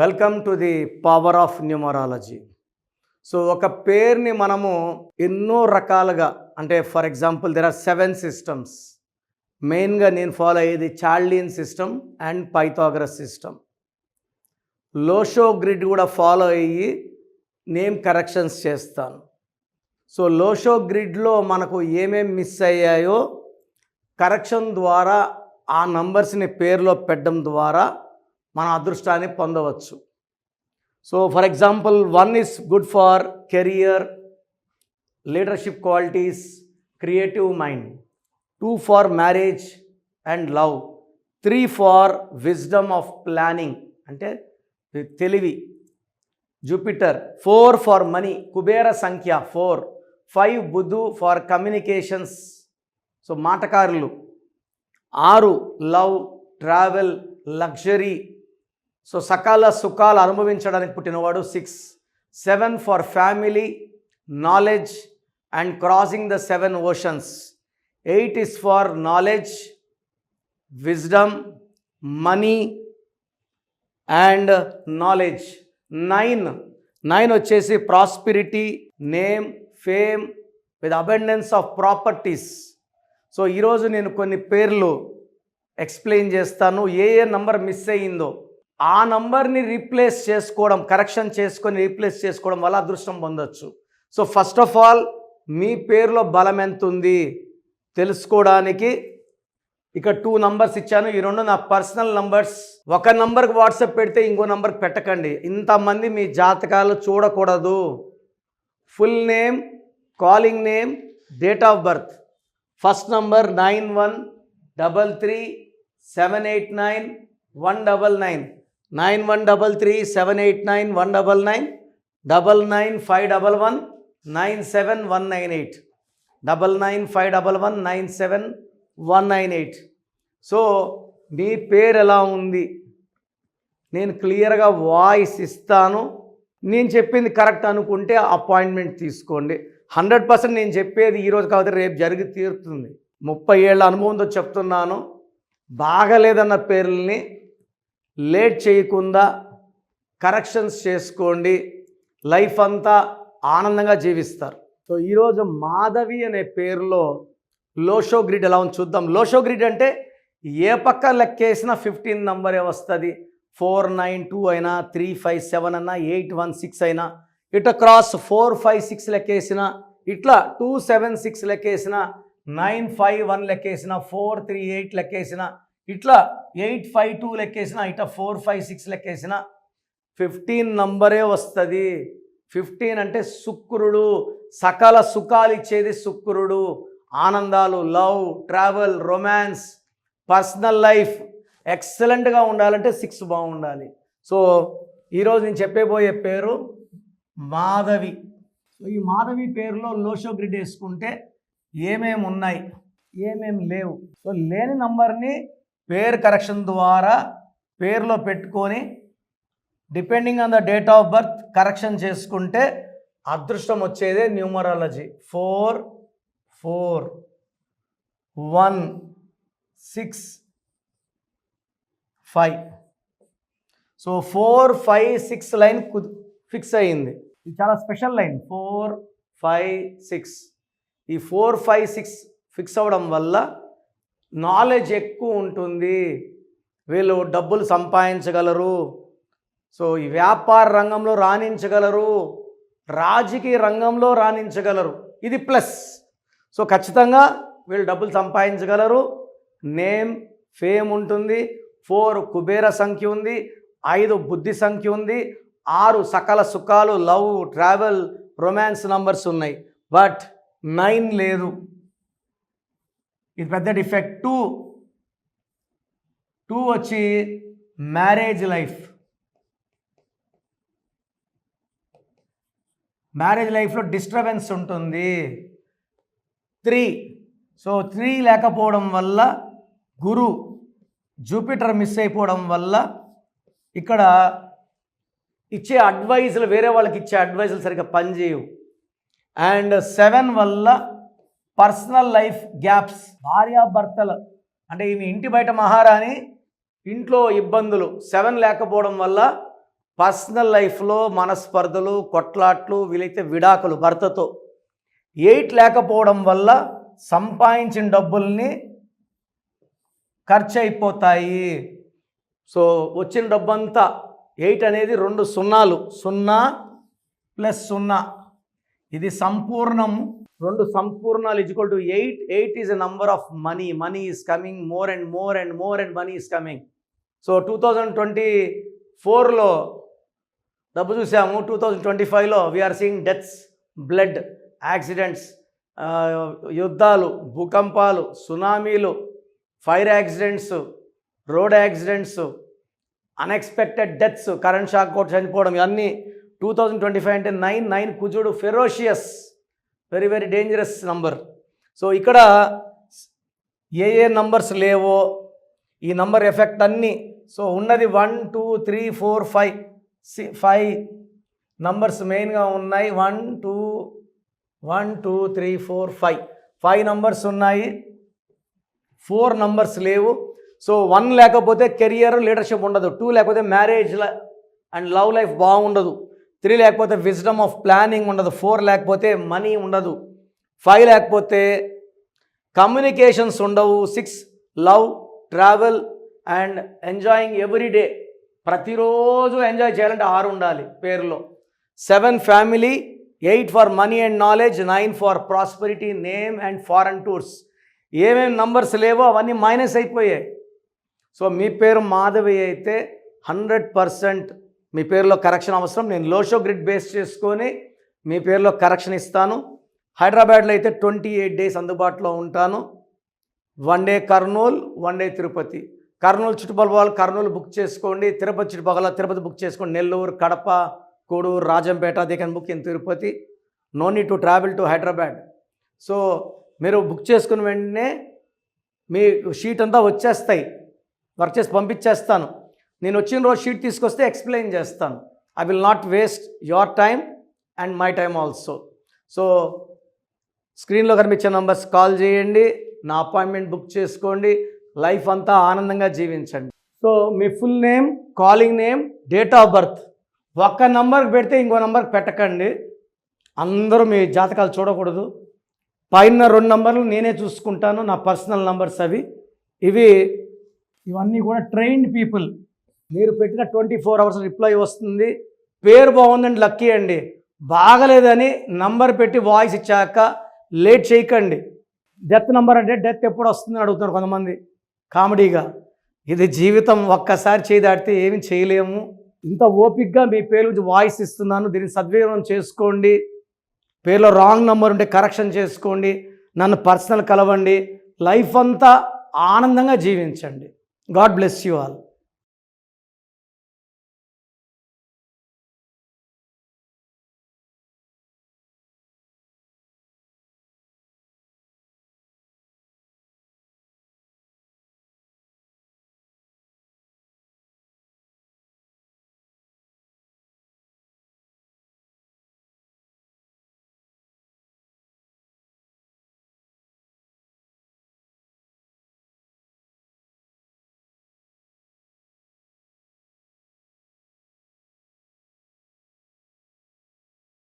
Welcome to the power of numerology. So ఒక పేరుని మనము ఎన్నో రకాలుగా, అంటే for example there are 7 systems. మెయిన్గా నేను ఫాలో అయ్యేది Chaldean system and Pythagoras system. Lo Shu grid కూడా ఫాలో అయ్యి నేమ్ కరెక్షన్స్ చేస్తాను. సో లోషో గ్రిడ్లో మనకు ఏమేమి మిస్ అయ్యాయో కరెక్షన్ ద్వారా ఆ నంబర్స్ని పేరులో పెట్టడం ద్వారా మన అదృష్టాన్ని పొందవచ్చు. So for example 1 is good for career, leadership qualities, creative mind. 2 for marriage and love. 3 for wisdom of planning, అంటే తెలివి, జూపిటర్. 4 ఫార్ మనీ, కుబేర సంఖ్య 4. 5 బుధు ఫార్ కమ్యూనికేషన్స్, సో మాటకారులు. 6 లవ్, ట్రావెల్, లగ్జరీ, సో సకాల సుఖాలు అనుభవించడానికి పుట్టినవాడు 6. 7 for family, knowledge and crossing the 7 oceans. 8 is for knowledge, wisdom, money and knowledge. 9 వచ్చేసి prosperity, name, fame with abundance of properties. So ఈరోజు నేను కొన్ని పేర్లు ఎక్స్ప్లెయిన్ చేస్తాను. ఏ నంబర్ మిస్ అయ్యిందో ఆ నంబర్ని రీప్లేస్ చేసుకోవడం, కరెక్షన్ చేసుకొని రీప్లేస్ చేసుకోవడం వల్ల అదృష్టం పొందొచ్చు. సో ఫస్ట్ ఆఫ్ ఆల్ మీ పేరులో బలం ఎంత ఉంది తెలుసుకోవడానికి ఇక 2 నంబర్స్ ఇచ్చాను. ఈ 2 నా పర్సనల్ నంబర్స్. ఒక నంబర్కి వాట్సాప్ పెడితే ఇంకో నంబర్కి పెట్టకండి. ఇంతమంది మీ జాతకాలు చూడకూడదు. Full name, calling name, date of birth. First number 9133789199, 9133789199, 9951197198, 9951197198. So మీ పేరు ఎలా ఉంది నేను క్లియర్గా వాయిస్ ఇస్తాను. నేను చెప్పింది కరెక్ట్ అనుకుంటే అపాయింట్మెంట్ తీసుకోండి. 100% నేను చెప్పేది ఈరోజు కాకపోతే రేపు జరిగి తీరుతుంది. 30 ఏళ్ళ అనుభవంతో చెప్తున్నాను. బాగలేదన్న పేర్లని లేట్ చేయకుండా కరెక్షన్స్ చేసుకోండి, లైఫ్ అంతా ఆనందంగా జీవిస్తారు. సో ఈరోజు మాధవి అనే పేరులో లోషో గ్రిడ్ ఎలా ఉంది చూద్దాం. లోషో గ్రిడ్ అంటే ఏ పక్క లెక్కేసిన 15 నంబరే వస్తుంది. 492 అయినా, 357 అయినా, 816 అయినా, ఇట్లా క్రాస్ 456 లెక్కేసిన, ఇట్లా 276 లెక్కేసిన, 951 లెక్కేసిన, 438 లెక్కేసిన, ఇట్లా 852 లెక్కేసిన, ఇట్లా 456 లెక్కేసిన 15 నంబరే వస్తుంది. 15 అంటే శుక్రుడు, సకల సుఖాలు ఇచ్చేది శుక్రుడు. ఆనందాలు, love, travel, romance, personal life ఎక్సలెంట్గా ఉండాలంటే 6 బాగుండాలి. సో ఈరోజు నేను చెప్పబోయే పేరు మాధవి. సో ఈ మాధవి పేరులో లోషో గ్రిడ్ వేసుకుంటే ఏమేమి ఉన్నాయి, ఏమేమి లేవు. సో లేని నంబర్ని పేరు కరెక్షన్ ద్వారా పేరులో పెట్టుకొని depending on the date of birth correction చేసుకుంటే అదృష్టం వచ్చేదే న్యూమరాలజీ. 4 4 1 6 5. సో 4 5 6 లైన్ ఫిక్స్ అయ్యింది. ఇది చాలా స్పెషల్ లైన్. 4 5 6. ఈ 4 5 6 ఫిక్స్ అవ్వడం వల్ల నాలెడ్జ్ ఎక్కువ ఉంటుంది. వీళ్ళు డబ్బులు సంపాదించగలరు. సో ఈ వ్యాపార రంగంలో రాణించగలరు, రాజకీయ రంగంలో రాణించగలరు. ఇది ప్లస్. సో ఖచ్చితంగా వీళ్ళు డబ్బులు సంపాదించగలరు. నేమ్, ఫేమ్ ఉంటుంది. 4 కుబేర సంఖ్య ఉంది. 5 బుద్ధి సంఖ్య ఉంది. 6 సకల సుఖాలు, లవ్, ట్రావెల్, రొమాన్స్ నంబర్స్ ఉన్నాయి. బట్ 9 లేదు. ఇది పెద్ద డిఫెక్ట్. 2 వచ్చి మ్యారేజ్ లైఫ్. మ్యారేజ్ లైఫ్లో డిస్టర్బెన్స్ ఉంటుంది. 3 సో 3 లేకపోవడం వల్ల గురు, జూపిటర్ మిస్ అయిపోవడం వల్ల ఇక్కడ ఇచ్చే అడ్వైజులు, వేరే వాళ్ళకి ఇచ్చే అడ్వైజులు సరిగ్గా పనిచేయవు. అండ్ 7 వల్ల పర్సనల్ లైఫ్ గ్యాప్స్. భార్యాభర్తలు అంటే ఈమె ఇంటి బయట మహారాణి, ఇంట్లో ఇబ్బందులు. 7 లేకపోవడం వల్ల పర్సనల్ లైఫ్లో మనస్పర్ధలు, కొట్లాట్లు, వీలైతే విడాకులు భర్తతో. 8 లేకపోవడం వల్ల సంపాదించిన డబ్బుల్ని ఖర్చు అయిపోతాయి. సో వచ్చిన డబ్బంతా 8 అనేది 2 సున్నాలు, 0 + 0 ఇది సంపూర్ణం. 2 సంపూర్ణాలు equal to 8. 8 is a number of money. Money is coming more and more and more and money is coming. So 2024లో డబ్బు చూసాము. 2025లో we are seeing deaths, blood, accidents, యుద్ధాలు, భూకంపాలు, సునామీలు, fire accidents, road accidents, unexpected deaths, current shock కొట్టి చనిపోవడం, ఇవన్నీ 2025 అంటే 9 కుజుడు ferocious, very very dangerous number. So ఇక్కడ ఏ నంబర్స్ లేవో ఈ నంబర్ ఎఫెక్ట్ అన్నీ. సో ఉన్నది 1 2 3 4 5 నంబర్స్ మెయిన్గా ఉన్నాయి. 1 2 3 4 5 నంబర్స్ ఉన్నాయి, 4 నంబర్స్ లేవు. సో 1 లేకపోతే కెరియర్ లీడర్షిప్ ఉండదు, 2 లేకపోతే మ్యారేజ్ అండ్ లవ్ లైఫ్ బాగుండదు, 3 లేకపోతే విజ్డమ్ ఆఫ్ ప్లానింగ్ ఉండదు, 4 లేకపోతే మనీ ఉండదు, 5 లేకపోతే కమ్యూనికేషన్స్ ఉండవు, 6 love, travel and enjoying every day, ప్రతిరోజు ఎంజాయ్ చేయాలంటే 6 ఉండాలి పేరులో, 7 family, 8 for money and knowledge, 9 for prosperity, name and foreign tours. ఏమేమి నంబర్స్ లేవో అవన్నీ మైనస్ అయిపోయాయి. సో మీ పేరు మాధవి అయితే 100% మీ పేరులో కరెక్షన్ అవసరం. నేను లోషో గ్రిడ్ బేస్ చేసుకొని మీ పేరులో కరెక్షన్ ఇస్తాను. హైదరాబాద్లో అయితే 28 డేస్ అందుబాటులో ఉంటాను. 1 డే కర్నూలు, 1 డే తిరుపతి. కర్నూలు చుట్టుపక్కల వాళ్ళు కర్నూలు బుక్ చేసుకోండి, తిరుపతి చుట్టుపక్కల తిరుపతి బుక్ చేసుకోండి, Nellore, Kadapa, Koduru, Rajampet, they can book in Tirupati. No need to travel to Hyderabad. So మీరు బుక్ చేసుకున్న వెంటనే మీ షీట్ అంతా వచ్చేస్తాయి, వర్క్ చేసి పంపించేస్తాను. నేను వచ్చిన రోజు షీట్ తీసుకొస్తే ఎక్స్ప్లెయిన్ చేస్తాను. I will not waste your time and my time also. So స్క్రీన్లో కనిపించే నంబర్స్ కాల్ చేయండి, నా అపాయింట్మెంట్ బుక్ చేసుకోండి, లైఫ్ అంతా ఆనందంగా జీవించండి. So me full name, calling name, date of birth ఒక్క నంబర్కి పెడితే ఇంకో నంబర్కి పెట్టకండి. అందరూ మీ జాతకాలు చూడకూడదు. పైన 2 నంబర్లు నేనే చూసుకుంటాను, నా పర్సనల్ నంబర్స్ అవి. ఇవన్నీ కూడా ట్రైన్డ్ పీపుల్. మీరు పెట్టిన 24 అవర్స్ రిప్లై వస్తుంది. పేరు బాగుందండి లక్కీ అండి, బాగలేదని నంబర్ పెట్టి వాయిస్ ఇచ్చాక లేట్ చేయకండి. డెత్ నంబర్ అంటే డెత్ ఎప్పుడు వస్తుందని అడుగుతున్నారు కొంతమంది కామెడీగా. ఇది జీవితం, ఒక్కసారి చేయి దాటితే ఏమి చేయలేము. ఇంత ఓపిక్గా మీ పేరు గురించి వాయిస్ ఇస్తున్నాను, దీన్ని సద్వినియోగం చేసుకోండి. పేరులో రాంగ్ నంబర్ ఉంటే కరెక్షన్ చేసుకోండి, నన్ను పర్సనల్ కలవండి, లైఫ్ అంతా ఆనందంగా జీవించండి. God bless you all.